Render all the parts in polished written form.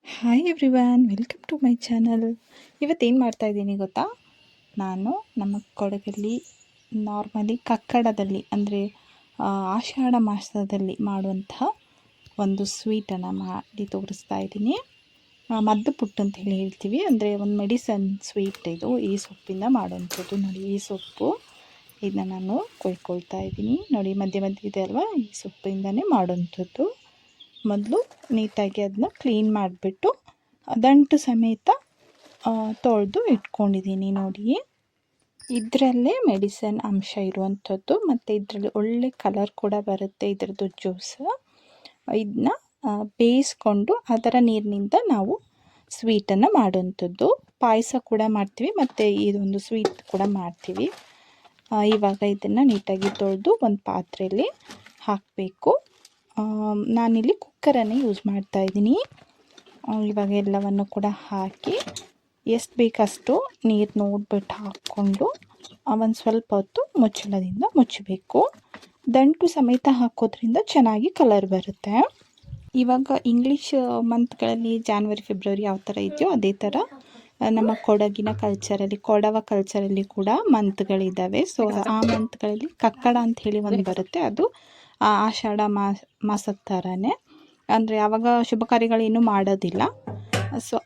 Hi everyone, welcome to my channel. ಇವತ್ತೇನು ಮಾಡ್ತಾಯಿದ್ದೀನಿ ಗೊತ್ತಾ? ನಾನು ನಮ್ಮ ಕೊಡಗಲ್ಲಿ ನಾರ್ಮಲಿ ಕಕ್ಕಡದಲ್ಲಿ ಅಂದರೆ ಆಷಾಢ ಮಾಸದಲ್ಲಿ ಮಾಡುವಂತಹ ಒಂದು ಸ್ವೀಟನ್ನು ಮಾಡಿ ತೋರಿಸ್ತಾ ಇದ್ದೀನಿ. ಮದ್ದು ಪುಟ್ಟು ಅಂತ ಹೇಳ್ತೀವಿ, ಅಂದರೆ ಒಂದು ಮೆಡಿಸನ್ ಸ್ವೀಟ್ ಇದು. ಈ ಸೊಪ್ಪಿಂದ ಮಾಡುವಂಥದ್ದು. ನೋಡಿ, ಈ ಸೊಪ್ಪು ಇದನ್ನ ನಾನು ಕೊಯ್ಕೊಳ್ತಾ ಇದ್ದೀನಿ. ನೋಡಿ, ಮಧ್ಯೆ ಮಧ್ಯೆ ಇದೆ ಅಲ್ವಾ, ಈ ಸೊಪ್ಪಿಂದನೇ ಮಾಡುವಂಥದ್ದು. ಮೊದಲು ನೀಟಾಗಿ ಅದನ್ನ ಕ್ಲೀನ್ ಮಾಡಿಬಿಟ್ಟು ದಂಟು ಸಮೇತ ತೊಳೆದು ಇಟ್ಕೊಂಡಿದ್ದೀನಿ. ನೋಡಿ, ಇದರಲ್ಲೇ ಮೆಡಿಸನ್ ಅಂಶ ಇರುವಂಥದ್ದು, ಮತ್ತು ಇದರಲ್ಲಿ ಒಳ್ಳೆ ಕಲರ್ ಕೂಡ ಬರುತ್ತೆ ಇದರದ್ದು ಜ್ಯೂಸ್. ಇದನ್ನ ಬೇಯಿಸ್ಕೊಂಡು ಅದರ ನೀರಿನಿಂದ ನಾವು ಸ್ವೀಟನ್ನು ಮಾಡುವಂಥದ್ದು. ಪಾಯಸ ಕೂಡ ಮಾಡ್ತೀವಿ, ಮತ್ತು ಇದೊಂದು ಸ್ವೀಟ್ ಕೂಡ ಮಾಡ್ತೀವಿ. ಇವಾಗ ಇದನ್ನು ನೀಟಾಗಿ ತೊಳೆದು ಒಂದು ಪಾತ್ರೆಯಲ್ಲಿ ಹಾಕಬೇಕು. ನಾನಿಲ್ಲಿ ಕುಕ್ಕರನ್ನೇ ಯೂಸ್ ಮಾಡ್ತಾಯಿದ್ದೀನಿ. ಇವಾಗ ಎಲ್ಲವನ್ನು ಕೂಡ ಹಾಕಿ ಎಷ್ಟು ಬೇಕಷ್ಟು ನೀರು ನೋಡಿಬಿಟ್ಟು ಹಾಕ್ಕೊಂಡು ಒಂದು ಸ್ವಲ್ಪ ಹೊತ್ತು ಮುಚ್ಚಳದಿಂದ ಮುಚ್ಚಬೇಕು. ದಂಟು ಸಮೇತ ಹಾಕೋದ್ರಿಂದ ಚೆನ್ನಾಗಿ ಕಲರ್ ಬರುತ್ತೆ. ಇವಾಗ ಇಂಗ್ಲೀಷ್ ಮಂತ್ಗಳಲ್ಲಿ ಜಾನ್ವರಿ ಫೆಬ್ರವರಿ ಯಾವ ಥರ ಇದೆಯೋ ಅದೇ ಥರ ನಮ್ಮ ಕೊಡಗಿನ ಕಲ್ಚರಲ್ಲಿ, ಕೊಡವ ಕಲ್ಚರಲ್ಲಿ ಕೂಡ ಮಂತ್ಗಳಿದ್ದಾವೆ. ಸೊ ಆ ಮಂತ್ಗಳಲ್ಲಿ ಕಕ್ಕಡ ಅಂತ ಹೇಳಿ ಒಂದು ಬರುತ್ತೆ. ಅದು ಆಷಾಢ ಮಾಸದ ಥರನೇ, ಅಂದರೆ ಆವಾಗ ಶುಭ ಕಾರ್ಯಗಳೇನು ಮಾಡೋದಿಲ್ಲ. ಸೊ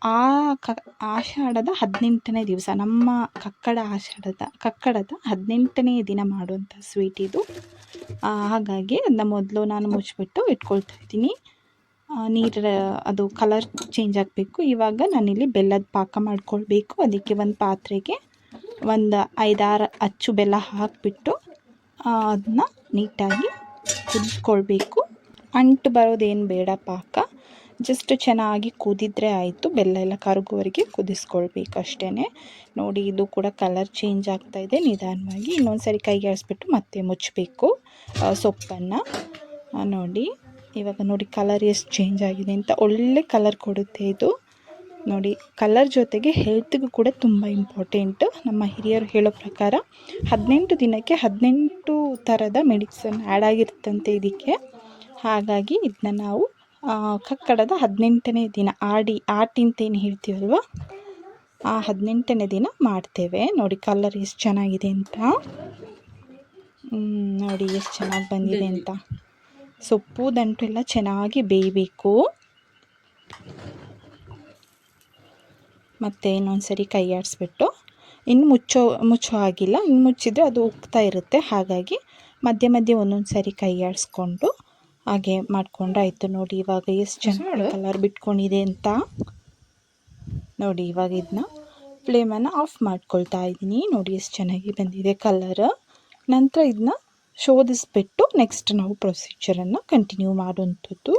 ಆಷಾಢದ 18ನೇ ದಿವಸ, ನಮ್ಮ ಕಕ್ಕಡದ 18ನೇ ದಿನ ಮಾಡುವಂಥ ಸ್ವೀಟ್ ಇದು. ಹಾಗಾಗಿ ಅದನ್ನ ಮೊದಲು ನಾನು ಮುಚ್ಚಿಬಿಟ್ಟು ಇಟ್ಕೊಳ್ತಾ ಇದ್ದೀನಿ. ನೀರು ಅದು ಕಲರ್ ಚೇಂಜ್ ಆಗಬೇಕು. ಇವಾಗ ನಾನಿಲ್ಲಿ ಬೆಲ್ಲದ ಪಾಕ ಮಾಡ್ಕೊಳ್ಬೇಕು. ಅದಕ್ಕೆ ಒಂದು ಪಾತ್ರೆಗೆ ಒಂದು 5-6 ಅಚ್ಚು ಬೆಲ್ಲ ಹಾಕಿಬಿಟ್ಟು ಅದನ್ನ ನೀಟಾಗಿ ಕುದಿಸ್ಕೊಳ್ಬೇಕು. ಅಂಟು ಬರೋದೇನು ಬೇಡ, ಪಾಕ ಜಸ್ಟ್ ಚೆನ್ನಾಗಿ ಕುದಿದ್ರೆ ಆಯಿತು. ಬೆಲ್ಲ ಎಲ್ಲ ಕರಗುವವರೆಗೆ ಕುದಿಸ್ಕೊಳ್ಬೇಕು ಅಷ್ಟೇ. ನೋಡಿ, ಇದು ಕೂಡ ಕಲರ್ ಚೇಂಜ್ ಆಗ್ತಾಯಿದೆ ನಿಧಾನವಾಗಿ. ಇನ್ನೊಂದು ಸರಿ ಕೈಗೆ ಆಡಿಸ್ಬಿಟ್ಟು ಮತ್ತೆ ಮುಚ್ಚಬೇಕು ಸೊಪ್ಪನ್ನು. ನೋಡಿ, ಇವಾಗ ನೋಡಿ ಕಲರ್ ಎಷ್ಟು ಚೇಂಜ್ ಆಗಿದೆ ಅಂತ. ಒಳ್ಳೆ ಕಲರ್ ಕೊಡುತ್ತೆ ಇದು. ನೋಡಿ, ಕಲರ್ ಜೊತೆಗೆ ಹೆಲ್ತ್ಗೂ ಕೂಡ ತುಂಬ ಇಂಪಾರ್ಟೆಂಟ್. ನಮ್ಮ ಹಿರಿಯರು ಹೇಳೋ ಪ್ರಕಾರ 18 ದಿನಕ್ಕೆ 18 ಥರದ ಮೆಡಿಸನ್ ಆ್ಯಡ್ ಆಗಿರ್ತಂತೆ ಇದಕ್ಕೆ. ಹಾಗಾಗಿ ಇದನ್ನ ನಾವು ಕಕ್ಕಡದ 18ನೇ ದಿನ ಆಟಿಂತೇನು ಹೇಳ್ತೀವಲ್ವ, ಆ 18ನೇ ದಿನ ಮಾಡ್ತೇವೆ. ನೋಡಿ ಕಲರ್ ಎಷ್ಟು ಚೆನ್ನಾಗಿದೆ ಅಂತ. ನೋಡಿ ಎಷ್ಟು ಚೆನ್ನಾಗಿ ಬಂದಿದೆ ಅಂತ. ಸೊಪ್ಪು ದಂಟು ಎಲ್ಲ ಚೆನ್ನಾಗಿ ಬೇಯಬೇಕು. ಮತ್ತು ಇನ್ನೊಂದು ಸರಿ ಕೈ ಆಡಿಸ್ಬಿಟ್ಟು, ಇನ್ನು ಮುಚ್ಚೋ ಆಗಿಲ್ಲ. ಇನ್ನು ಮುಚ್ಚಿದರೆ ಅದು ಉಕ್ತಾ ಇರುತ್ತೆ. ಹಾಗಾಗಿ ಮಧ್ಯೆ ಮಧ್ಯೆ ಒಂದೊಂದು ಸರಿ ಕೈ ಆಡಿಸ್ಕೊಂಡು ಹಾಗೆ ಮಾಡಿಕೊಂಡ್ರೆ ಆಯಿತು. ನೋಡಿ, ಇವಾಗ ಎಷ್ಟು ಚೆನ್ನಾಗಿ ಕಲರ್ ಬಿಟ್ಕೊಂಡಿದೆ ಅಂತ. ನೋಡಿ, ಇವಾಗ ಇದನ್ನ ಫ್ಲೇಮನ್ನು ಆಫ್ ಮಾಡ್ಕೊಳ್ತಾ ಇದ್ದೀನಿ. ನೋಡಿ ಎಷ್ಟು ಚೆನ್ನಾಗಿ ಬಂದಿದೆ ಕಲರ್. ನಂತರ ಇದನ್ನ ಶೋಧಿಸ್ಬಿಟ್ಟು ನೆಕ್ಸ್ಟ್ ನಾವು ಪ್ರೊಸೀಜರನ್ನು ಕಂಟಿನ್ಯೂ ಮಾಡುವಂಥದ್ದು.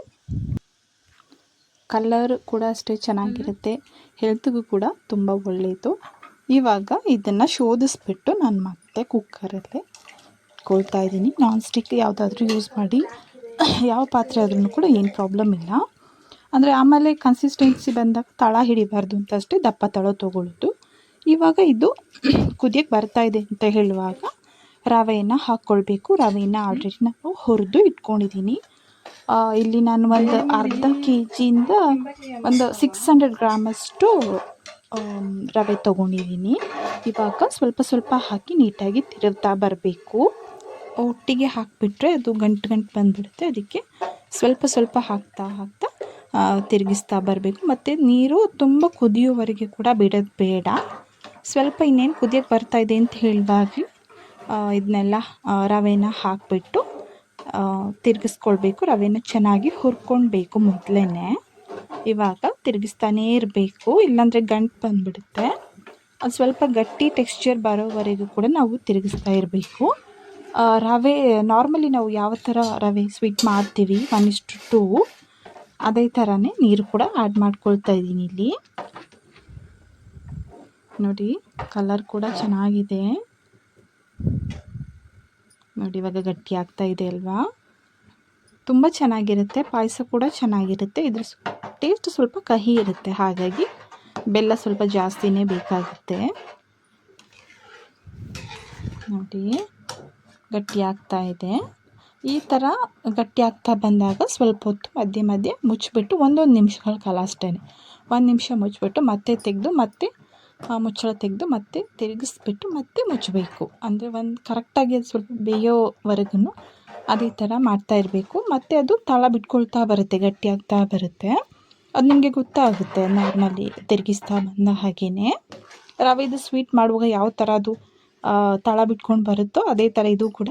ಕಲರ್ ಕೂಡ ಅಷ್ಟೇ ಚೆನ್ನಾಗಿರುತ್ತೆ, ಹೆಲ್ತ್ಗೂ ಕೂಡ ತುಂಬ ಒಳ್ಳೆಯದು. ಇವಾಗ ಇದನ್ನು ಶೋಧಿಸ್ಬಿಟ್ಟು ನಾನು ಮತ್ತೆ ಕುಕ್ಕರಲ್ಲೇ ಇಟ್ಕೊಳ್ತಾ ಇದ್ದೀನಿ. ನಾನ್ ಸ್ಟಿಕ್ ಯಾವುದಾದ್ರೂ ಯೂಸ್ ಮಾಡಿ, ಯಾವ ಪಾತ್ರೆ ಆದ್ರೂ ಕೂಡ ಏನು ಪ್ರಾಬ್ಲಮ್ ಇಲ್ಲ. ಅಂದರೆ ಆಮೇಲೆ ಕನ್ಸಿಸ್ಟೆನ್ಸಿ ಬಂದಾಗ ತಳ ಹಿಡಿಬಾರ್ದು ಅಂತ ಅಷ್ಟೇ ದಪ್ಪ ತಳ ತೊಗೊಳ್ಳೋದು. ಇವಾಗ ಇದು ಕುದಿಯಕ್ಕೆ ಬರ್ತಾಯಿದೆ ಅಂತ ಹೇಳುವಾಗ ರವೆಯನ್ನು ಹಾಕ್ಕೊಳ್ಬೇಕು. ರವೆಯನ್ನು ಆಲ್ರೆಡಿ ನಾನು ಹುರಿದು ಇಟ್ಕೊಂಡಿದ್ದೀನಿ. ಇಲ್ಲಿ ನಾನು ಒಂದು ಅರ್ಧ ಕೆಜಿಯಿಂದ ಒಂದು 600 ಗ್ರಾಮಷ್ಟು ರವೆ ತೊಗೊಂಡಿದ್ದೀನಿ. ಇವಾಗ ಸ್ವಲ್ಪ ಸ್ವಲ್ಪ ಹಾಕಿ ನೀಟಾಗಿ ತಿರುಗ್ತಾ ಬರಬೇಕು. ಒಟ್ಟಿಗೆ ಹಾಕಿಬಿಟ್ರೆ ಅದು ಗಂಟು ಬಂದುಬಿಡುತ್ತೆ. ಅದಕ್ಕೆ ಸ್ವಲ್ಪ ಸ್ವಲ್ಪ ಹಾಕ್ತಾ ತಿರುಗಿಸ್ತಾ ಬರಬೇಕು. ಮತ್ತು ನೀರು ತುಂಬ ಕುದಿಯೋವರೆಗೆ ಕೂಡ ಬಿಡೋದು ಬೇಡ. ಸ್ವಲ್ಪ ಇನ್ನೇನು ಕುದಿಯೋಕ್ಕೆ ಬರ್ತಾಯಿದೆ ಅಂತ ಹೇಳಿದಾಗ ಇದನ್ನೆಲ್ಲ ರವೆನ ಹಾಕಿಬಿಟ್ಟು ತಿರುಗಿಸ್ಕೊಳ್ಬೇಕು. ರವೆನ ಚೆನ್ನಾಗಿ ಹುರ್ಕೊಳ್ಬೇಕು ಮೊದಲೇ. ಇವಾಗ ತಿರುಗಿಸ್ತಾನೇ ಇರಬೇಕು, ಇಲ್ಲಾಂದರೆ ಗಂಟು ಬಂದುಬಿಡುತ್ತೆ. ಅದು ಸ್ವಲ್ಪ ಗಟ್ಟಿ ಟೆಕ್ಸ್ಚರ್ ಬರೋವರೆಗೂ ಕೂಡ ನಾವು ತಿರುಗಿಸ್ತಾ ಇರಬೇಕು. ರವೆ ನಾರ್ಮಲಿ ನಾವು ಯಾವ ಥರ ರವೆ ಸ್ವೀಟ್ ಮಾಡ್ತೀವಿ 1:2, ಅದೇ ಥರನೇ ನೀರು ಕೂಡ ಆ್ಯಡ್ ಮಾಡ್ಕೊಳ್ತಾ ಇದ್ದೀನಿ ಇಲ್ಲಿ. ನೋಡಿ, ಕಲರ್ ಕೂಡ ಚೆನ್ನಾಗಿದೆ. ನೋಡಿ, ಇವಾಗ ಗಟ್ಟಿ ಆಗ್ತಾ ಇದೆ ಅಲ್ವಾ. ತುಂಬ ಚೆನ್ನಾಗಿರುತ್ತೆ. ಪಾಯಸ ಕೂಡ ಚೆನ್ನಾಗಿರುತ್ತೆ. ಇದ್ರ ಟೇಸ್ಟ್ ಸ್ವಲ್ಪ ಕಹಿ ಇರುತ್ತೆ, ಹಾಗಾಗಿ ಬೆಲ್ಲ ಸ್ವಲ್ಪ ಜಾಸ್ತಿನೇ ಬೇಕಾಗುತ್ತೆ. ನೋಡಿ, ಗಟ್ಟಿ ಆಗ್ತಾ ಇದೆ. ಈ ಥರ ಗಟ್ಟಿ ಆಗ್ತಾ ಬಂದಾಗ ಸ್ವಲ್ಪ ಹೊತ್ತು ಮಧ್ಯೆ ಮಧ್ಯೆ ಮುಚ್ಚಿಬಿಟ್ಟು ಒಂದೊಂದು ನಿಮಿಷಗಳ ಕಾಲ ಅಷ್ಟೇ. 1 ನಿಮಿಷ ಮುಚ್ಚಿಬಿಟ್ಟು ಮತ್ತೆ ತೆಗೆದು ಮತ್ತೆ ಮುಚ್ಚಳ ತೆಗೆದು ಮತ್ತೆ ತಿರುಗಿಸ್ಬಿಟ್ಟು ಮತ್ತೆ ಮುಚ್ಚಬೇಕು. ಅಂದರೆ ಒಂದು ಕರೆಕ್ಟಾಗಿ ಅದು ಸ್ವಲ್ಪ ಬೇಯೋವರೆಗೂ ಅದೇ ಥರ ಮಾಡ್ತಾಯಿರಬೇಕು. ಮತ್ತು ಅದು ತಳ ಬಿಟ್ಕೊಳ್ತಾ ಬರುತ್ತೆ, ಗಟ್ಟಿಯಾಗ್ತಾ ಬರುತ್ತೆ. ಅದು ನಿಮಗೆ ಗೊತ್ತಾಗುತ್ತೆ ನಾರ್ಮಲಿ ತಿರುಗಿಸ್ತಾ ಬಂದ ಹಾಗೆಯೇ. ರವೆದು ಸ್ವೀಟ್ ಮಾಡುವಾಗ ಯಾವ ಥರ ಅದು ತಳ ಬಿಟ್ಕೊಂಡು ಬರುತ್ತೋ ಅದೇ ಥರ ಇದು ಕೂಡ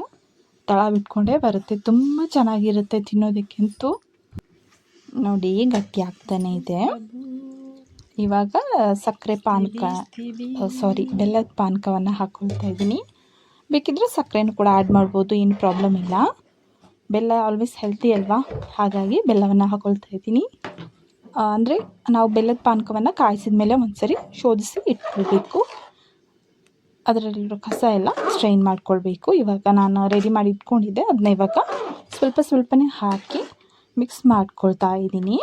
ತಳ ಬಿಟ್ಕೊಂಡೇ ಬರುತ್ತೆ. ತುಂಬ ಚೆನ್ನಾಗಿರುತ್ತೆ ತಿನ್ನೋದಕ್ಕಂತೂ. ನೋಡಿ ಗಟ್ಟಿ ಆಗ್ತಾನೆ ಇದೆ. ಇವಾಗ ಸಕ್ಕರೆ ಪಾನಕ ಬೆಲ್ಲದ ಪಾನಕವನ್ನು ಹಾಕ್ಕೊಳ್ತಾ ಇದ್ದೀನಿ. ಬೇಕಿದ್ದರೆ ಸಕ್ಕರೆನೂ ಕೂಡ ಆ್ಯಡ್ ಮಾಡ್ಬೋದು, ಏನು ಪ್ರಾಬ್ಲಮ್ ಇಲ್ಲ. ಬೆಲ್ಲ ಆಲ್ವೇಸ್ ಹೆಲ್ತಿ ಅಲ್ವಾ, ಹಾಗಾಗಿ ಬೆಲ್ಲವನ್ನು ಹಾಕ್ಕೊಳ್ತಾ ಇದ್ದೀನಿ. ಅಂದರೆ ನಾವು ಬೆಲ್ಲದ ಪಾನಕವನ್ನು ಕಾಯಿಸಿದ ಮೇಲೆ ಒಂದ್ಸರಿ ಶೋಧಿಸಿ ಇಟ್ಕೊಳ್ಬೇಕು. ಅದರಲ್ಲಿರೋ ಕಸ ಎಲ್ಲ ಸ್ಟ್ರೈನ್ ಮಾಡ್ಕೊಳ್ಬೇಕು. ಇವಾಗ ನಾನು ರೆಡಿ ಮಾಡಿ ಇಟ್ಕೊಂಡಿದ್ದೆ, ಅದನ್ನ ಇವಾಗ ಸ್ವಲ್ಪನೇ ಹಾಕಿ ಮಿಕ್ಸ್ ಮಾಡ್ಕೊಳ್ತಾ ಇದ್ದೀನಿ.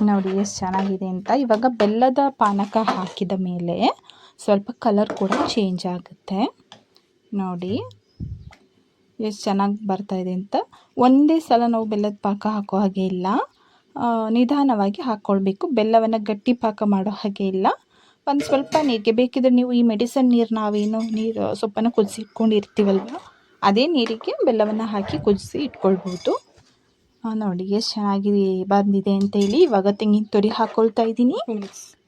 ನೋಡಿ ಎಷ್ಟು ಚೆನ್ನಾಗಿದೆ ಅಂತ. ಇವಾಗ ಬೆಲ್ಲದ ಪಾನಕ ಹಾಕಿದ ಮೇಲೆ ಸ್ವಲ್ಪ ಕಲರ್ ಕೂಡ ಚೇಂಜ್ ಆಗುತ್ತೆ. ನೋಡಿ ಎಷ್ಟು ಚೆನ್ನಾಗಿ ಬರ್ತಾಯಿದೆ ಅಂತ. ಒಂದೇ ಸಲ ನಾವು ಬೆಲ್ಲದ ಪಾಕ ಹಾಕೋ ಹಾಗೆ ಇಲ್ಲ, ನಿಧಾನವಾಗಿ ಹಾಕ್ಕೊಳ್ಬೇಕು. ಬೆಲ್ಲವನ್ನು ಗಟ್ಟಿ ಪಾಕ ಮಾಡೋ ಹಾಗೆ ಇಲ್ಲ. ಒಂದು ಸ್ವಲ್ಪ ನೀರಿಗೆ ಬೇಕಿದ್ರೆ ನೀವು ಈ ಮೆಡಿಸನ್ ನೀರು, ನಾವೇನು ನೀರು ಸೊಪ್ಪನ್ನು ಕುದಿಸಿ ಇಟ್ಕೊಂಡಿರ್ತೀವಲ್ವ, ಅದೇ ನೀರಿಗೆ ಬೆಲ್ಲವನ್ನು ಹಾಕಿ ಕುದಿಸಿ ಇಟ್ಕೊಳ್ಬೋದು. ನೋಡಿ ಎಷ್ಟು ಚೆನ್ನಾಗಿ ಬಂದಿದೆ ಅಂತೇಳಿ. ಇವಾಗ ತೆಂಗಿನ ತುರಿ ಹಾಕ್ಕೊಳ್ತಾ ಇದ್ದೀನಿ.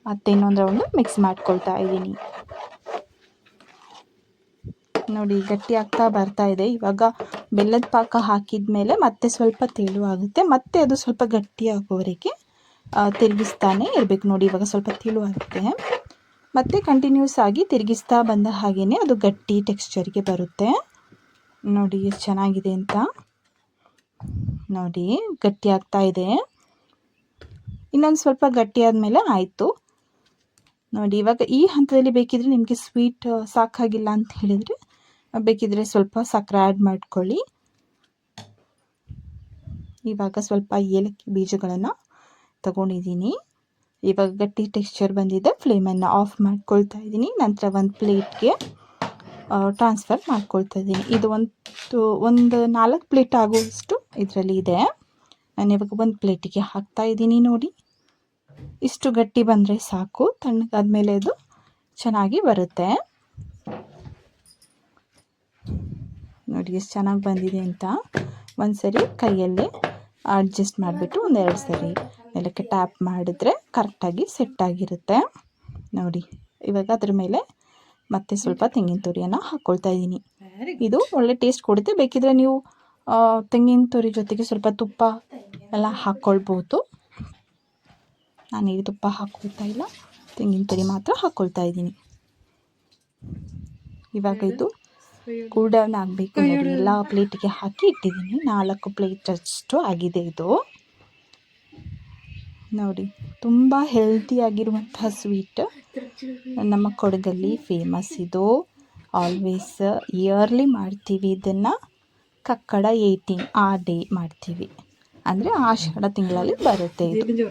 ಮತ್ತು ಇನ್ನೊಂದು ರೌಂಡು ಮಿಕ್ಸ್ ಮಾಡ್ಕೊಳ್ತಾ ಇದ್ದೀನಿ. ನೋಡಿ ಗಟ್ಟಿ ಆಗ್ತಾ ಬರ್ತಾ ಇದೆ. ಇವಾಗ ಬೆಲ್ಲದ ಪಾಕ ಹಾಕಿದ ಮೇಲೆ ಮತ್ತೆ ಸ್ವಲ್ಪ ತೆಳುವಾಗುತ್ತೆ. ಮತ್ತೆ ಅದು ಸ್ವಲ್ಪ ಗಟ್ಟಿ ಆಗೋವರೆಗೆ ತಿರುಗಿಸ್ತಾನೆ ಇರಬೇಕು. ನೋಡಿ ಇವಾಗ ಸ್ವಲ್ಪ ತೆಳುವಾಗುತ್ತೆ. ಮತ್ತು ಕಂಟಿನ್ಯೂಸ್ ಆಗಿ ತಿರುಗಿಸ್ತಾ ಬಂದ ಹಾಗೆಯೇ ಅದು ಗಟ್ಟಿ ಟೆಕ್ಸ್ಚರ್ಗೆ ಬರುತ್ತೆ. ನೋಡಿ ಎಷ್ಟು ಚೆನ್ನಾಗಿದೆ ಅಂತ. ನೋಡಿ ಗಟ್ಟಿ ಆಗ್ತಾ ಇದೆ. ಇನ್ನೊಂದು ಸ್ವಲ್ಪ ಗಟ್ಟಿ ಆದಮೇಲೆ ಆಯಿತು. ನೋಡಿ ಇವಾಗ ಈ ಹಂತದಲ್ಲಿ ಬೇಕಿದ್ರೆ ನಿಮಗೆ ಸ್ವೀಟ್ ಸಾಕಾಗಿಲ್ಲ ಅಂತ ಹೇಳಿದರೆ ಬೇಕಿದ್ರೆ ಸ್ವಲ್ಪ ಸಕ್ಕರೆ ಆ್ಯಡ್ ಮಾಡ್ಕೊಳ್ಳಿ. ಇವಾಗ ಸ್ವಲ್ಪ ಏಲಕ್ಕಿ ಬೀಜಗಳನ್ನು ತಗೊಂಡಿದ್ದೀನಿ. ಇವಾಗ ಗಟ್ಟಿ ಟೆಕ್ಸ್ಚರ್ ಬಂದಿದೆ. ಫ್ಲೇಮನ್ನು ಆಫ್ ಮಾಡ್ಕೊಳ್ತಾ ಇದ್ದೀನಿ. ನಂತರ ಒಂದು ಪ್ಲೇಟ್ಗೆ ಟ್ರಾನ್ಸ್ಫರ್ ಮಾಡ್ಕೊಳ್ತಾ ಇದ್ದೀನಿ. ಇದು ಒಂದು 4 ಪ್ಲೇಟ್ ಆಗುವಷ್ಟು ಇದರಲ್ಲಿ ಇದೆ. ನಾನು ಇವಾಗ ಒಂದು ಪ್ಲೇಟಿಗೆ ಹಾಕ್ತಾ ಇದ್ದೀನಿ. ನೋಡಿ ಇಷ್ಟು ಗಟ್ಟಿ ಬಂದರೆ ಸಾಕು. ತಣ್ಣಗಾದ್ಮೇಲೆ ಅದು ಚೆನ್ನಾಗಿ ಬರುತ್ತೆ. ನೋಡಿ ಎಷ್ಟು ಚೆನ್ನಾಗಿ ಬಂದಿದೆ ಅಂತ. ಒಂದು ಸರಿ ಕೈಯಲ್ಲೇ ಅಡ್ಜಸ್ಟ್ ಮಾಡಿಬಿಟ್ಟು 1-2 ಸರಿ ನೆಲಕ್ಕೆ ಟ್ಯಾಪ್ ಮಾಡಿದ್ರೆ ಕರೆಕ್ಟಾಗಿ ಸೆಟ್ ಆಗಿರುತ್ತೆ. ನೋಡಿ ಇವಾಗ ಅದ್ರ ಮೇಲೆ ಮತ್ತೆ ಸ್ವಲ್ಪ ತೆಂಗಿನ ತುರಿಯನ್ನು ಹಾಕ್ಕೊಳ್ತಾ ಇದ್ದೀನಿ. ಇದು ಒಳ್ಳೆ ಟೇಸ್ಟ್ ಕೊಡುತ್ತೆ. ಬೇಕಿದ್ರೆ ನೀವು ತೆಂಗಿನ ತುರಿ ಜೊತೆಗೆ ಸ್ವಲ್ಪ ತುಪ್ಪ ಎಲ್ಲ ಹಾಕ್ಕೊಳ್ಬೋದು. ನಾನೀಗ ತುಪ್ಪ ಹಾಕ್ಕೊಳ್ತಾ ಇಲ್ಲ, ತೆಂಗಿನ ತುರಿ ಮಾತ್ರ ಹಾಕ್ಕೊಳ್ತಾ ಇದ್ದೀನಿ. ಇವಾಗ ಇದು ಕೂಲ್ ಡೌನ್ ಆಗಬೇಕು. ನೋಡಿ ಎಲ್ಲ ಪ್ಲೇಟಿಗೆ ಹಾಕಿ ಇಟ್ಟಿದ್ದೀನಿ. 4 ಪ್ಲೇಟ್ ಅಷ್ಟು ಆಗಿದೆ ಇದು. ನೋಡಿ ತುಂಬ ಹೆಲ್ತಿಯಾಗಿರುವಂತಹ ಸ್ವೀಟ್ ನಮ್ಮ ಕೊಡಗಲ್ಲಿ ಫೇಮಸ್ ಇದು. ಆಲ್ವೇಸ್ ಇಯರ್ಲಿ ಮಾಡ್ತೀವಿ ಇದನ್ನು. ಕಕ್ಕಡ 18 ಆ ಡೇ ಮಾಡ್ತೀವಿ, ಅಂದರೆ ಆಷಾಢ ತಿಂಗಳಲ್ಲಿ ಬರುತ್ತೆ ಇದು.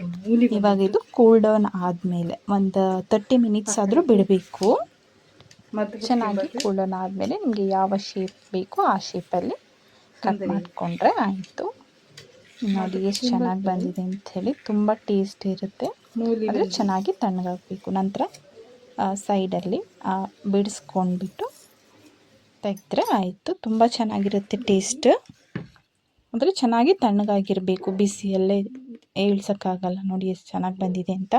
ಇವಾಗ ಇದು ಕೂಲ್ ಡೌನ್ ಆದಮೇಲೆ ಒಂದು 30 ಮಿನಿಟ್ಸ್ ಆದರೂ ಬಿಡಬೇಕು. ಚೆನ್ನಾಗಿ ಕೂಲ್ ಡೌನ್ ಆದಮೇಲೆ ನಿಮಗೆ ಯಾವ ಶೇಪ್ ಬೇಕೋ ಆ ಶೇಪಲ್ಲಿ ಕಟ್ ಮಾಡಿಕೊಂಡ್ರೆ ಆಯಿತು. ನೋಡಿ ಎಷ್ಟು ಚೆನ್ನಾಗಿ ಬಂದಿದೆ ಅಂಥೇಳಿ. ತುಂಬ ಟೇಸ್ಟ್ ಇರುತ್ತೆ, ಆದರೆ ಚೆನ್ನಾಗಿ ತಣ್ಣಗಾಗಬೇಕು. ನಂತರ ಸೈಡಲ್ಲಿ ಬಿಡಿಸ್ಕೊಂಡ್ಬಿಟ್ಟು ತೆಗೆದ್ರೆ ಆಯಿತು. ತುಂಬ ಚೆನ್ನಾಗಿರುತ್ತೆ ಟೇಸ್ಟ್. ಅಂದರೆ ಚೆನ್ನಾಗಿ ತಣ್ಣಗಾಗಿರಬೇಕು, ಬಿಸಿಯಲ್ಲೇ ಏಳ್ಸೋಕ್ಕಾಗಲ್ಲ. ನೋಡಿ ಎಷ್ಟು ಚೆನ್ನಾಗಿ ಬಂದಿದೆ ಅಂತ.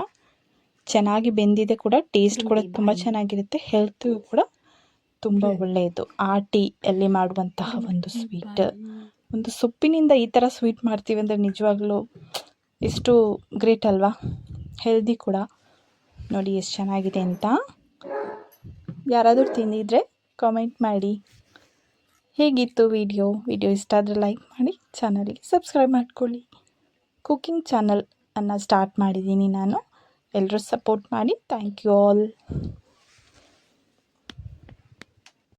ಚೆನ್ನಾಗಿ ಬೆಂದಿದೆ ಕೂಡ. ಟೇಸ್ಟ್ ಕೂಡ ತುಂಬ ಚೆನ್ನಾಗಿರುತ್ತೆ. ಹೆಲ್ತ್ ಕೂಡ ತುಂಬ ಒಳ್ಳೆಯದು. ಟೀಯಲ್ಲಿ ಮಾಡುವಂತಹ ಒಂದು ಸ್ವೀಟ್, ಒಂದು ಸೊಪ್ಪಿನಿಂದ ಈ ಥರ ಸ್ವೀಟ್ ಮಾಡ್ತೀವಿ ಅಂದರೆ ನಿಜವಾಗ್ಲೂ ಎಷ್ಟು ಗ್ರೇಟ್ ಅಲ್ವಾ. ಹೆಲ್ದಿ ಕೂಡ. ನೋಡಿ ಎಷ್ಟು ಚೆನ್ನಾಗಿದೆ ಅಂತ. ಯಾರಾದರೂ ತಿಂದಿದ್ರೆ ಕಾಮೆಂಟ್ ಮಾಡಿ. ಹೇಗಿತ್ತು ವಿಡಿಯೋ ಇಷ್ಟ ಆದರೆ ಲೈಕ್ ಮಾಡಿ, ಚಾನಲ್ಗೆ ಸಬ್ಸ್ಕ್ರೈಬ್ ಮಾಡ್ಕೊಳ್ಳಿ. ಕುಕ್ಕಿಂಗ್ ಚಾನಲ್ ಅನ್ನು ಸ್ಟಾರ್ಟ್ ಮಾಡಿದ್ದೀನಿ ನಾನು. ಎಲ್ಲರೂ ಸಪೋರ್ಟ್ ಮಾಡಿ. Thank you all.